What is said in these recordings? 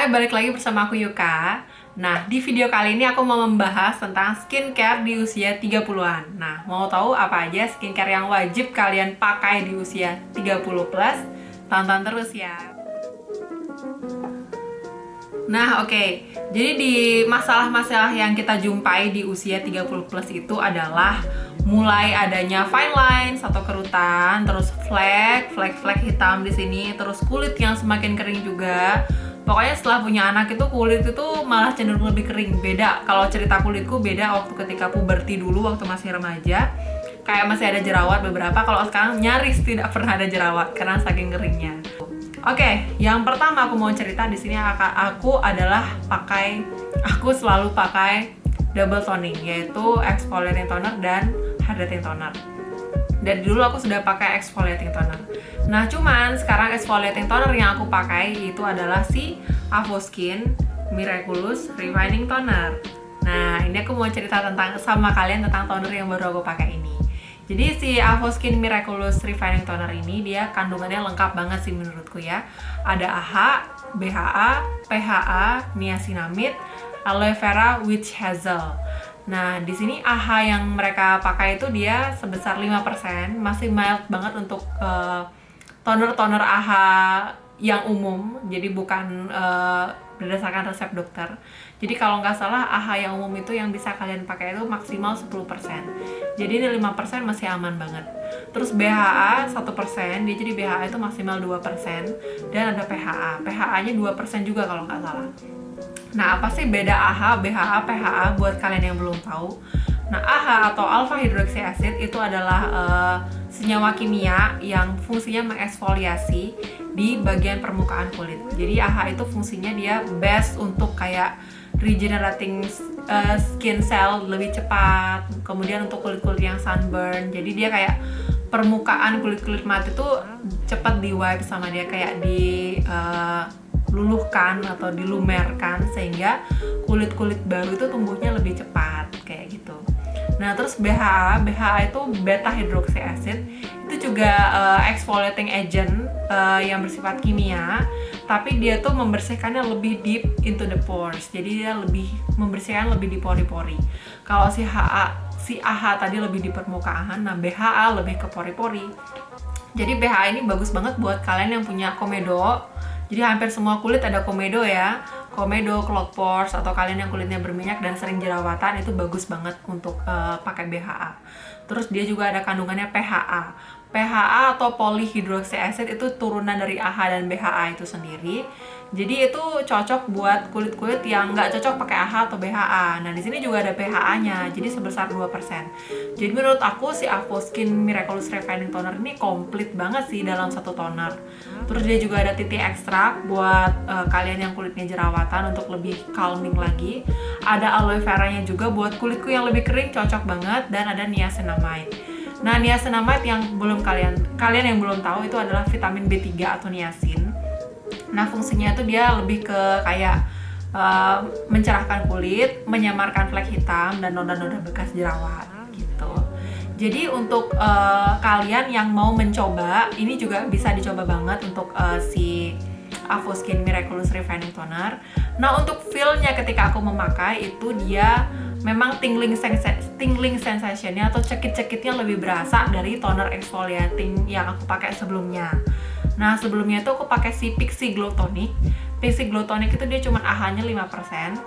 Hai, balik lagi bersama aku Yuka. Nah, di video kali ini aku mau membahas tentang skincare di usia 30-an. Nah, mau tahu apa aja skincare yang wajib kalian pakai di usia 30 plus? Tonton terus ya. Nah, oke. Jadi di masalah-masalah yang kita jumpai di usia 30 plus itu adalah mulai adanya fine lines atau kerutan, terus flek hitam di sini, terus kulit yang semakin kering juga. Pokoknya setelah punya anak itu kulit itu malah cenderung lebih kering. Beda, kalau cerita kulitku beda waktu ketika puberti dulu, waktu masih remaja. Kayak masih ada jerawat beberapa, kalau sekarang nyaris tidak pernah ada jerawat karena saking keringnya. Oke, yang pertama aku mau cerita di sini aku selalu pakai double toning, yaitu exfoliating toner dan hydrating toner. Dari dulu aku sudah pakai exfoliating toner. Nah, cuman sekarang exfoliating toner yang aku pakai itu adalah si Avoskin Miraculous Refining Toner. Nah, ini aku mau cerita sama kalian tentang toner yang baru aku pakai ini. Jadi si Avoskin Miraculous Refining Toner ini dia kandungannya lengkap banget sih menurutku ya. Ada AHA, BHA, PHA, niacinamide, aloe vera, witch hazel. Nah, di sini AHA yang mereka pakai itu dia sebesar 5%, masih mild banget untuk toner-toner AHA yang umum, jadi bukan berdasarkan resep dokter. Jadi kalau nggak salah AHA yang umum itu yang bisa kalian pakai itu maksimal 10%. Jadi ini 5% masih aman banget. Terus BHA 1%, dia jadi BHA itu maksimal 2%, dan ada PHA. PHA-nya 2% juga kalau nggak salah. Nah, apa sih beda AHA, BHA, PHA buat kalian yang belum tahu? Nah, AHA atau alpha hydroxy acid itu adalah senyawa kimia yang fungsinya mengeksfoliasi di bagian permukaan kulit. Jadi AHA itu fungsinya dia best untuk kayak regenerating skin cell lebih cepat. Kemudian untuk kulit-kulit yang sunburn. Jadi dia kayak permukaan kulit-kulit mati tuh cepat di wipe sama dia, kayak di luluhkan atau dilumerkan sehingga kulit-kulit baru itu tumbuhnya lebih cepat kayak gitu. Nah, terus BHA itu beta hydroxy acid, itu juga exfoliating agent yang bersifat kimia, tapi dia tuh membersihkannya lebih deep into the pores. Jadi dia lebih membersihkan lebih di pori-pori. Kalau si AHA tadi lebih di permukaan, nah BHA lebih ke pori-pori. Jadi BHA ini bagus banget buat kalian yang punya komedo. Jadi hampir semua kulit ada komedo ya. Komedo, clog pores, atau kalian yang kulitnya berminyak dan sering jerawatan, itu bagus banget untuk pakai BHA. Terus dia juga ada kandungannya PHA. PHA atau polyhydroxy acid itu turunan dari AHA dan BHA itu sendiri. Jadi itu cocok buat kulit-kulit yang nggak cocok pakai AHA atau BHA. Nah, di sini juga ada PHA-nya, jadi sebesar 2%. Jadi menurut aku si Avoskin Miraculous Refining Toner ini komplit banget sih dalam satu toner. Terus dia juga ada titik ekstrak buat kalian yang kulitnya jerawatan untuk lebih calming lagi. Ada aloe vera-nya juga buat kulitku yang lebih kering, cocok banget. Dan ada niacinamide. Nah, niacinamide yang kalian yang belum tahu itu adalah vitamin B3 atau niacin. Nah, fungsinya itu dia lebih ke kayak mencerahkan kulit, menyamarkan flek hitam dan noda-noda bekas jerawat gitu. Jadi untuk kalian yang mau mencoba, ini juga bisa dicoba banget untuk si Avoskin Miraculous Refining Toner. Nah, untuk feel-nya ketika aku memakai itu dia memang tingling sensation-nya atau cekit-cekitnya lebih berasa dari toner exfoliating yang aku pakai sebelumnya. Nah, sebelumnya itu aku pakai si Pixi Glow Tonic. Pixi Glow Tonic itu dia cuma AHA-nya 5%.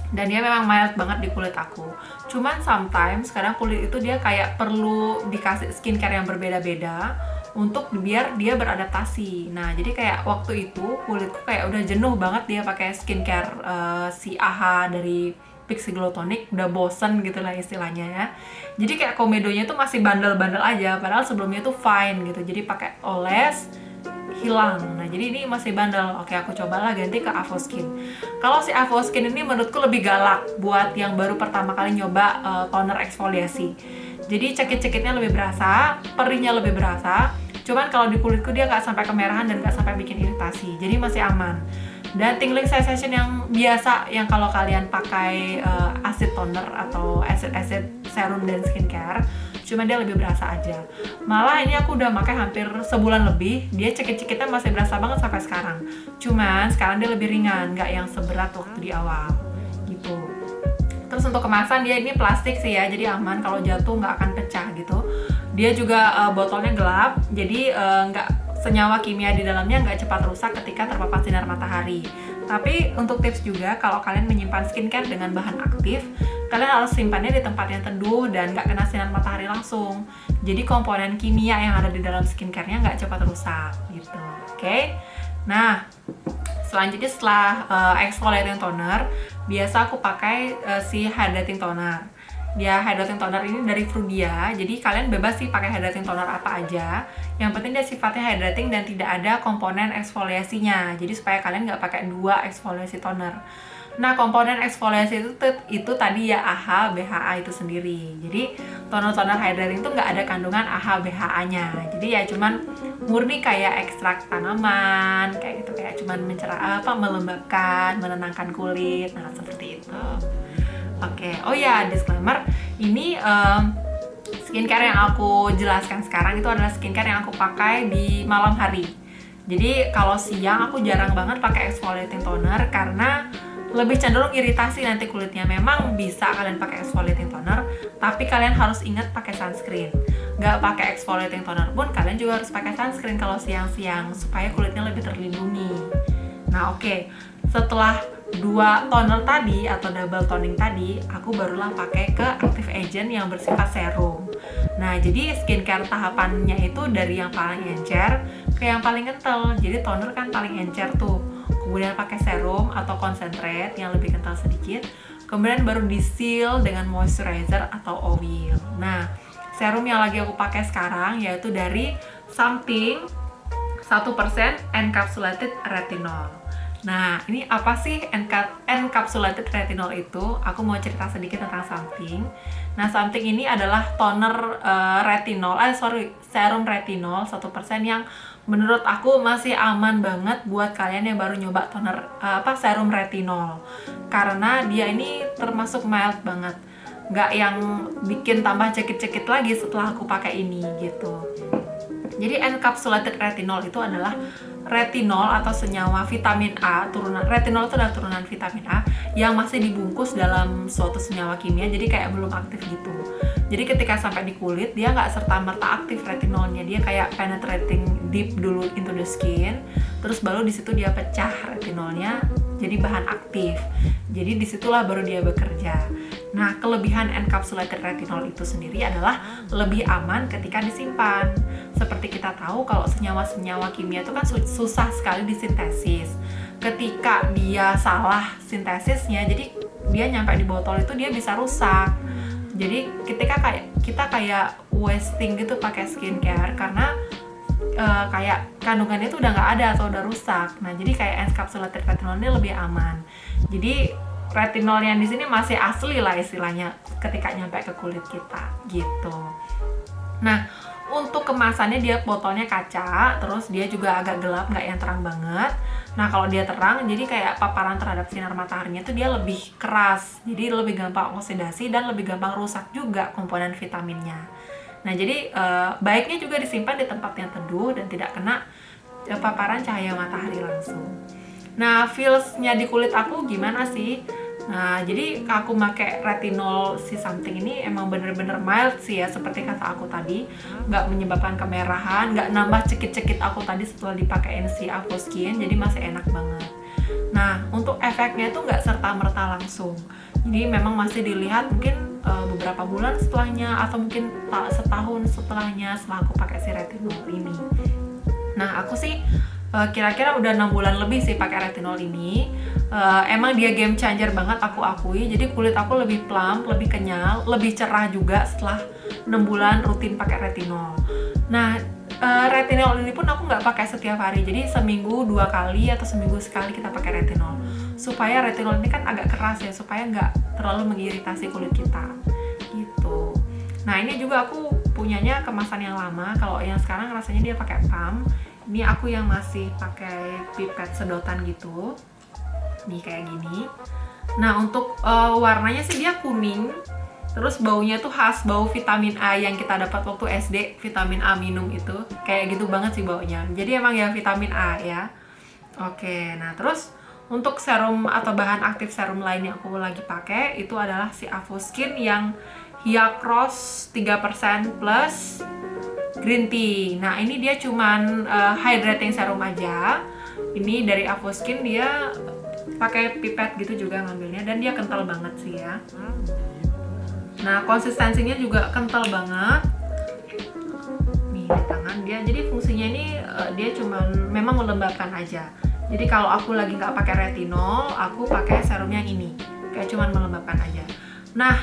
Dan dia memang mild banget di kulit aku. Cuman sometimes kadang kulit itu dia kayak perlu dikasih skincare yang berbeda-beda untuk biar dia beradaptasi. Nah, jadi kayak waktu itu kulitku kayak udah jenuh banget dia pakai skincare si AHA dari Pixi Glow Tonic, udah bosen gitu lah istilahnya ya. Jadi kayak komedonya tuh masih bandel-bandel aja, padahal sebelumnya tuh fine gitu. Jadi pakai oles hilang. Nah, jadi ini masih bandel. Oke, aku cobalah ganti ke Avoskin. Kalau si Avoskin ini menurutku lebih galak buat yang baru pertama kali nyoba toner eksfoliasi. Jadi cekit-cekitnya lebih berasa, perihnya lebih berasa. Cuman kalau di kulitku dia nggak sampai kemerahan dan nggak sampai bikin iritasi. Jadi masih aman. Dan tingling sensation yang biasa yang kalau kalian pakai acid toner atau acid serum dan skincare, cuma dia lebih berasa aja. Malah ini aku udah pakai hampir sebulan lebih, dia cekit-cekitnya masih berasa banget sampai sekarang. Cuman sekarang dia lebih ringan, nggak yang seberat waktu di awal gitu. Terus untuk kemasan dia ini plastik sih ya, jadi aman, kalau jatuh nggak akan pecah gitu. Dia juga botolnya gelap, jadi nggak senyawa kimia di dalamnya nggak cepat rusak ketika terpapar sinar matahari. Tapi untuk tips juga, kalau kalian menyimpan skincare dengan bahan aktif, kalian harus simpannya di tempat yang teduh dan nggak kena sinar matahari langsung. Jadi komponen kimia yang ada di dalam skincare-nya nggak cepat rusak gitu. Oke? Nah, selanjutnya setelah exfoliating toner, biasa aku pakai si hydrating toner. Dia hydrating toner ini dari Frudia, jadi kalian bebas sih pakai hydrating toner apa aja. Yang penting dia sifatnya hydrating dan tidak ada komponen eksfoliasinya. Jadi supaya kalian nggak pakai 2 eksfoliasi toner. Nah, komponen eksfoliasi itu tadi ya AHA, BHA itu sendiri. Jadi toner-toner hydrating itu nggak ada kandungan AHA, BHA-nya. Jadi ya cuman murni kayak ekstrak tanaman, kayak gitu, kayak cuman melembabkan, menenangkan kulit. Nah, seperti itu. Oke, oh ya, disclaimer, ini skincare yang aku jelaskan sekarang itu adalah skincare yang aku pakai di malam hari. Jadi kalau siang aku jarang banget pakai exfoliating toner karena lebih cenderung iritasi nanti kulitnya. Memang bisa kalian pakai exfoliating toner, tapi kalian harus ingat pakai sunscreen. Nggak pakai exfoliating toner pun kalian juga harus pakai sunscreen kalau siang-siang supaya kulitnya lebih terlindungi. Nah, oke. Setelah 2 toner tadi atau double toning tadi, aku barulah pakai ke active agent yang bersifat serum. Nah, jadi skincare tahapannya itu dari yang paling encer ke yang paling kental. Jadi toner kan paling encer tuh. Kemudian pakai serum atau concentrate yang lebih kental sedikit. Kemudian baru di seal dengan moisturizer atau oil. Nah, serum yang lagi aku pakai sekarang yaitu dari Something 1% encapsulated retinol. Nah, ini apa sih encapsulated retinol itu? Aku mau cerita sedikit tentang Something. Nah, Something ini adalah toner serum retinol 1% yang menurut aku masih aman banget buat kalian yang baru nyoba toner serum retinol. Karena dia ini termasuk mild banget. Nggak yang bikin tambah cekit-cekit lagi setelah aku pakai ini gitu. Jadi encapsulated retinol itu adalah retinol atau senyawa vitamin A, retinol itu adalah turunan vitamin A yang masih dibungkus dalam suatu senyawa kimia, jadi kayak belum aktif gitu. Jadi ketika sampai di kulit, dia nggak serta-merta aktif retinolnya, dia kayak penetrating deep dulu into the skin, terus baru di situ dia pecah retinolnya jadi bahan aktif. Jadi disitulah baru dia bekerja. Nah, kelebihan encapsulated retinol itu sendiri adalah lebih aman ketika disimpan. Seperti kita tahu kalau senyawa-senyawa kimia itu kan susah sekali disintesis. Ketika dia salah sintesisnya, jadi dia nyampe di botol itu dia bisa rusak. Jadi kita kayak wasting gitu pakai skincare karena kayak kandungannya itu udah nggak ada atau udah rusak. Nah, jadi kayak encapsulated retinol ini lebih aman. Jadi retinol yang di sini masih asli lah istilahnya ketika nyampe ke kulit kita gitu. Nah, untuk kemasannya dia botolnya kaca, terus dia juga agak gelap, nggak yang terang banget. Nah, kalau dia terang, jadi kayak paparan terhadap sinar mataharinya itu dia lebih keras, jadi lebih gampang oksidasi dan lebih gampang rusak juga komponen vitaminnya. Nah, jadi baiknya juga disimpan di tempat yang teduh dan tidak kena paparan cahaya matahari langsung. Nah, feels-nya di kulit aku gimana sih? Nah, jadi aku pakai retinol si Something ini emang bener-bener mild sih ya, seperti kata aku tadi, nggak menyebabkan kemerahan, nggak nambah cekit-cekit aku tadi setelah dipakein si Avoskin, jadi masih enak banget. Nah, untuk efeknya itu nggak serta-merta langsung, jadi memang masih dilihat mungkin beberapa bulan setelahnya atau mungkin setahun setelahnya setelah aku pakai si retinol ini. Nah, aku sih kira-kira udah 6 bulan lebih sih pakai retinol ini. Emang dia game changer banget, aku akui. Jadi kulit aku lebih plump, lebih kenyal, lebih cerah juga setelah 6 bulan rutin pakai retinol. Nah, retinol ini pun aku nggak pakai setiap hari, jadi seminggu 2 kali atau seminggu sekali kita pakai retinol supaya retinol ini kan agak keras ya, supaya nggak terlalu mengiritasi kulit kita gitu. Nah, ini juga aku punyanya kemasan yang lama. Kalau yang sekarang rasanya dia pakai pump. Ini aku yang masih pakai pipet sedotan gitu, nih kayak gini. Nah, untuk warnanya sih dia kuning, Terus baunya tuh khas bau vitamin A yang kita dapat waktu SD, vitamin A minum itu. Kayak gitu banget sih baunya. Jadi emang ya vitamin A ya. Oke, nah terus untuk serum atau bahan aktif serum lain yang aku lagi pakai itu adalah si Avoskin yang Hyacros 3% plus green tea. Nah, ini dia cuman hydrating serum aja. Ini dari Avoskin, dia pakai pipet gitu juga ngambilnya dan dia kental banget sih ya. Nah, konsistensinya juga kental banget. Nih di tangan dia. Jadi fungsinya ini dia cuman memang melembabkan aja. Jadi kalau aku lagi nggak pakai retinol, aku pakai serumnya yang ini. Kayak cuman melembabkan aja. Nah,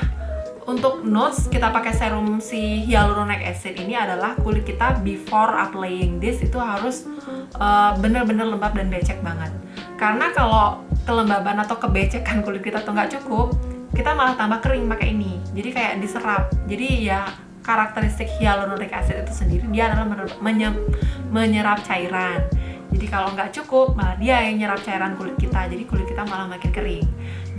untuk notes kita pakai serum si hyaluronic acid ini adalah kulit kita before applying this itu harus bener-bener lembab dan becek banget. Karena kalau kelembaban atau kebecekan kulit kita tuh nggak cukup, kita malah tambah kering pakai ini. Jadi kayak diserap. Jadi ya karakteristik hyaluronic acid itu sendiri dia adalah menyerap cairan. Jadi kalau nggak cukup, malah dia yang nyerap cairan kulit kita. Jadi kulit kita malah makin kering.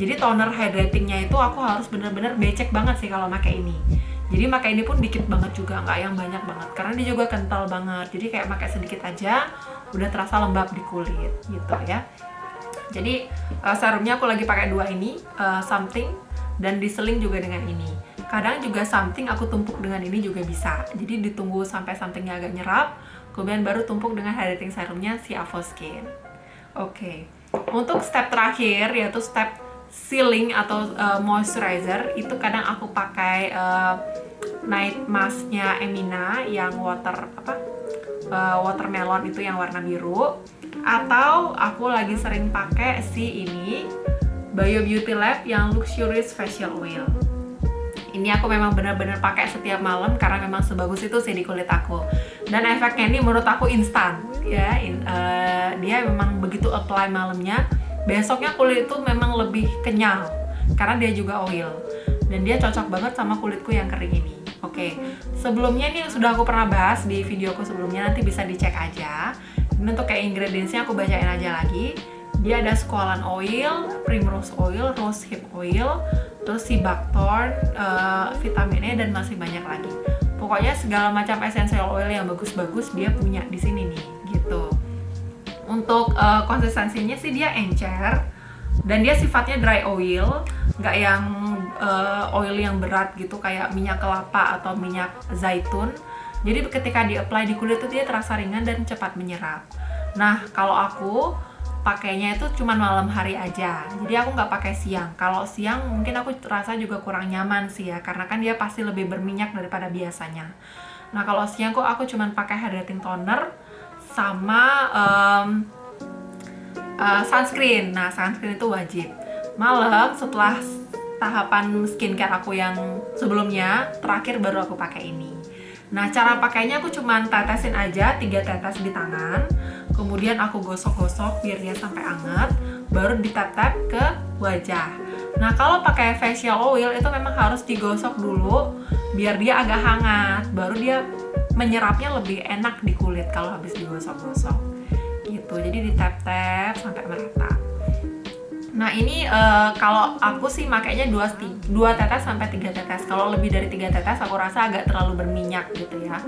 Jadi toner hydratingnya itu aku harus bener-bener becek banget sih kalau pakai ini. Jadi pakai ini pun dikit banget juga, nggak yang banyak banget. Karena dia juga kental banget. Jadi kayak pakai sedikit aja, udah terasa lembab di kulit gitu ya. Jadi serumnya aku lagi pakai dua ini, something dan diseling juga dengan ini. Kadang juga something aku tumpuk dengan ini juga bisa. Jadi ditunggu sampai somethingnya agak nyerap, kemudian baru tumpuk dengan hydrating serumnya si Avoskin. Oke. Untuk step terakhir yaitu step sealing atau moisturizer, itu kadang aku pakai night masknya Emina yang watermelon itu yang warna biru, atau aku lagi sering pakai si ini Bio Beauty Lab yang Luxurious Facial Oil. Ini aku memang benar-benar pakai setiap malam karena memang sebagus itu sih di kulit aku. Dan efeknya ini menurut aku instan ya. Dia memang begitu apply malamnya, besoknya kulit itu memang lebih kenyal karena dia juga oil. Dan dia cocok banget sama kulitku yang kering ini. Oke, sebelumnya ini sudah aku pernah bahas di videoku sebelumnya, nanti bisa dicek aja. Ini untuk kayak ingredientsnya aku bacain aja lagi. Dia ada squalane oil, primrose oil, rosehip oil, terus si buckthorn, vitamin E, dan masih banyak lagi. Pokoknya segala macam essential oil yang bagus-bagus dia punya di sini nih, gitu. Untuk konsistensinya sih dia encer dan dia sifatnya dry oil, nggak yang oil yang berat gitu kayak minyak kelapa atau minyak zaitun. Jadi ketika di-apply di kulit itu dia terasa ringan dan cepat menyerap. Nah, kalau aku pakainya itu cuma malam hari aja, jadi aku nggak pakai siang. Kalau siang mungkin aku rasa juga kurang nyaman sih ya, karena kan dia pasti lebih berminyak daripada biasanya. Nah, kalau siang kok aku cuma pakai hydrating toner sama sunscreen. Nah, sunscreen itu wajib. Malam setelah tahapan skincare aku yang sebelumnya, terakhir baru aku pakai ini. Nah, cara pakainya aku cuma tetesin aja 3 tetes di tangan. Kemudian aku gosok-gosok biar dia sampai hangat, baru ditap-tap ke wajah. Nah, kalau pakai facial oil itu memang harus digosok dulu biar dia agak hangat, baru dia menyerapnya lebih enak di kulit kalau habis digosok-gosok. Gitu. Jadi ditap-tap sampai merata. Nah, ini kalau aku sih makainya 2 tetes sampai 3 tetes. Kalau lebih dari 3 tetes aku rasa agak terlalu berminyak gitu ya.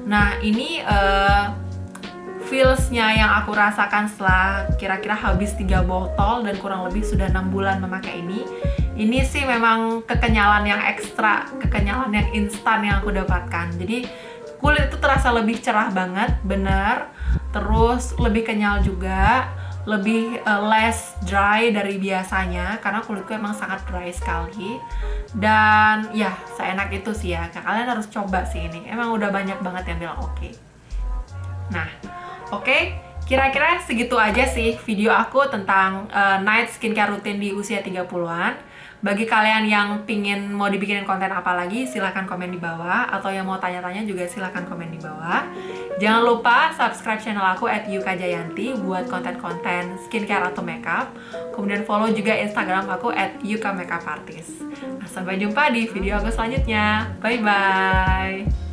Nah, ini feels-nya yang aku rasakan setelah kira-kira habis 3 botol dan kurang lebih sudah 6 bulan memakai ini. Ini sih memang kekenyalan yang ekstra, kekenyalan yang instan yang aku dapatkan. Jadi kulit itu terasa lebih cerah banget, bener. Terus lebih kenyal juga, lebih less dry dari biasanya karena kulitku emang sangat dry sekali. Dan ya, seenak itu sih ya. Kalian harus coba sih ini. Emang udah banyak banget yang bilang oke. Nah, oke, kira-kira segitu aja sih video aku tentang night skincare rutin di usia 30-an. Bagi kalian yang pingin mau dibikinin konten apa lagi, silahkan komen di bawah. Atau yang mau tanya-tanya juga silahkan komen di bawah. Jangan lupa subscribe channel aku @yukajayanti buat konten-konten skincare atau makeup. Kemudian follow juga Instagram aku @yukamakeupartist. Nah, sampai jumpa di video aku selanjutnya. Bye-bye!